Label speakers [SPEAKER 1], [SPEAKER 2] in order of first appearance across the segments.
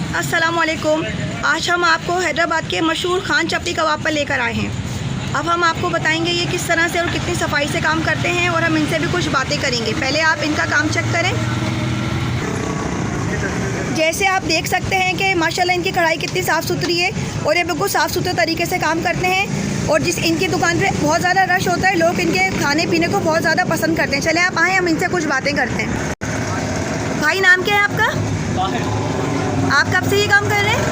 [SPEAKER 1] अस्सलामुअलैकुम। आज हम आपको हैदराबाद के मशहूर खान चपली कबाब पर लेकर आए हैं। अब हम आपको बताएंगे ये किस तरह से और कितनी सफाई से काम करते हैं और हम इनसे भी कुछ बातें करेंगे। पहले आप इनका काम चेक करें। जैसे आप देख सकते हैं कि माशाल्लाह इनकी कढ़ाई कितनी साफ़ सुथरी है और ये बिल्कुल साफ़ सुथरे तरीके से काम करते हैं। और जिस इनकी दुकान पे बहुत ज़्यादा रश होता है, लोग इनके खाने पीने को बहुत ज़्यादा पसंद करते हैं। चले आप आएँ, हम इनसे कुछ बातें करते हैं। भाई, नाम क्या है आपका? आप कब से ये काम कर रहे हैं?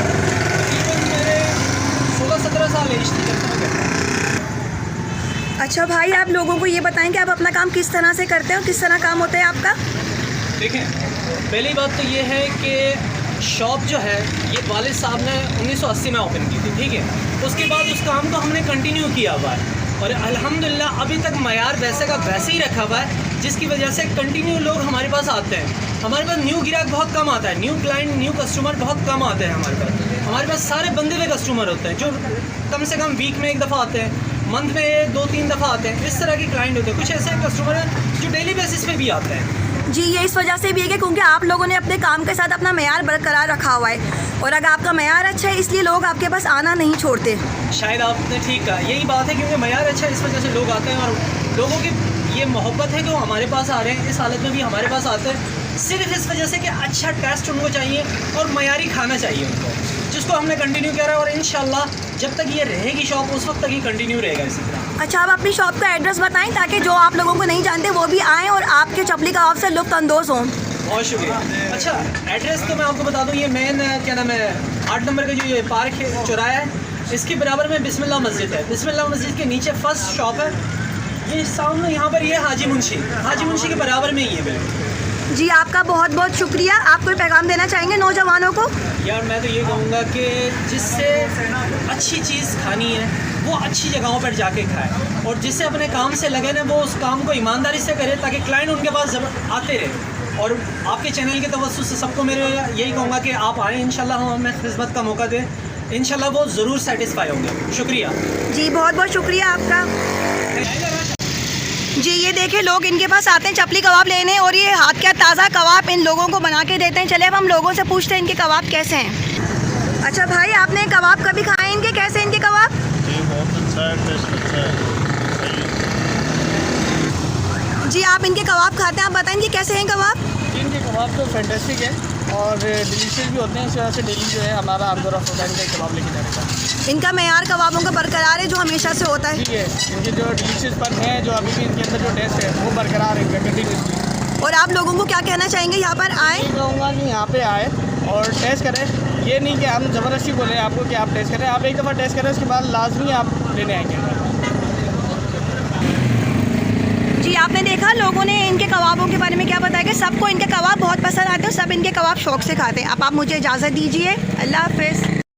[SPEAKER 2] 16-17 साल है।
[SPEAKER 1] अच्छा भाई, आप लोगों को ये बताएं कि आप अपना काम किस तरह से करते हैं और किस तरह काम होता है आपका?
[SPEAKER 2] देखें, पहली बात तो ये है कि शॉप जो है ये वालिद साहब ने 1980 में ओपन की थी, ठीक है। उसके बाद उस काम को हमने कंटिन्यू किया हुआ है और अल्हम्दुलिल्लाह अभी तक मयार वैसे का वैसे ही रखा हुआ है, जिसकी वजह से कंटिन्यू लोग हमारे पास आते हैं। हमारे पास न्यू ग्राहक बहुत कम आता है, न्यू क्लाइंट, न्यू कस्टमर बहुत कम आते हैं हमारे पास सारे बंदे हुए कस्टमर होते हैं जो कम से कम वीक में एक दफ़ा आते हैं, मंथ में 2-3 दफ़ा आते हैं। इस तरह के क्लाइंट होते हैं। कुछ ऐसे कस्टमर हैं जो डेली बेसिस पे भी आते हैं।
[SPEAKER 1] जी, ये इस वजह से भी है कि क्योंकि आप लोगों ने अपने काम के साथ अपना मयार बरकरार रखा हुआ है और अगर आपका मयार अच्छा है इसलिए लोग आपके पास आना नहीं छोड़ते।
[SPEAKER 2] शायद आपने ठीक कहा, यही बात है, क्योंकि मयार अच्छा है इस वजह से लोग आते हैं और लोगों की ये मोहब्बत है कि वो हमारे पास आ रहे हैं। इस हालत में भी हमारे पास आते हैं सिर्फ इस वजह से कि अच्छा टेस्ट उनको चाहिए और मयारी खाना चाहिए उनको, जिसको हमने कंटिन्यू किया है और इंशाल्लाह जब तक ये रहेगी शॉप उस वक्त तक ही कंटिन्यू रहेगा इसी तरह।
[SPEAKER 1] अच्छा, आप अपनी शॉप का एड्रेस बताएं ताकि जो आप लोगों को नहीं जानते वो भी आएँ और आपके चपली कबाब से लुत्फ़ अंदोज़ हों।
[SPEAKER 2] बहुत शुक्रिया। अच्छा, एड्रेस तो मैं आपको बता दूँ, ये मेन क्या नाम है 8 नंबर का जो ये पार्क है, चौराहा है, इसके बराबर में बिस्मिल्लाह मस्जिद है। बिस्मिल्लाह मस्जिद के नीचे फर्स्ट शॉप है, ये सामने यहाँ पर ये हाजी मुंशी के बराबर में ही है बिल्कुल।
[SPEAKER 1] जी, आपका बहुत बहुत शुक्रिया। आप कोई पैगाम देना चाहेंगे नौजवानों को?
[SPEAKER 2] यार, मैं तो ये कहूँगा कि जिससे अच्छी चीज़ खानी है वो अच्छी जगहों पर जाके खाए और जिससे अपने काम से लगे ना वो उस काम को ईमानदारी से करे ताकि क्लाइंट उनके पास आते रहे। और आपके चैनल के तवज्जुह से सबको मेरे यही कहूँगा कि आप आएँ, इंशाल्लाह हम हमें खिदमत का मौका दें, इंशाल्लाह वो ज़रूर सेटिस्फाई होंगे। शुक्रिया
[SPEAKER 1] जी, बहुत बहुत शुक्रिया आपका। जी, ये देखें, लोग इनके पास आते हैं चपली कबाब लेने और ये हाथ का ताज़ा कबाब इन लोगों को बना के देते हैं। चले अब हम लोगों से पूछते हैं इनके कबाब कैसे हैं। अच्छा भाई, आपने कबाब कभी खाए इनके? कैसे इनके कबाब?
[SPEAKER 3] जी, बहुत अच्छा है, टेस्ट अच्छा है, सही है।
[SPEAKER 1] जी, आप इनके कबाब खाते हैं, आप बताएं कि कैसे हैं कबाब?
[SPEAKER 4] इनके कबाब तो फैंटेस्टिक है और डिलीशियस भी होते हैं। इस वजह से डेली जो है हमारा आमदोरफ़्त होता है इनका कबाब लेके जाने का।
[SPEAKER 1] इनका मयार कबाबों का बरकरार है जो हमेशा से होता है।
[SPEAKER 4] ठीक है, इनके जो डिलीशियसपन है, जो अभी भी इनके अंदर जो टेस्ट है वो बरकरार है इनका कंटिन्यूसली।
[SPEAKER 1] और आप लोगों को क्या कहना चाहेंगे यहाँ पर आएँ?
[SPEAKER 4] मैं कहूँगा कि यहाँ पे आए और टेस्ट करें। ये नहीं कि हम ज़बरदस्ती बोलें आपको कि आप टेस्ट करें, आप एक दफ़ा टेस्ट करें, उसके बाद लाजमी आप लेने आएंगे।
[SPEAKER 1] जी, आपने देखा लोगों ने इनके कबाबों के बारे में क्या बताया कि सबको इनके कबाब बहुत पसंद आते हैं, सब इनके कबाब शौक़ से खाते हैं। अब आप मुझे इजाज़त दीजिए। अल्लाह हाफ़िज़।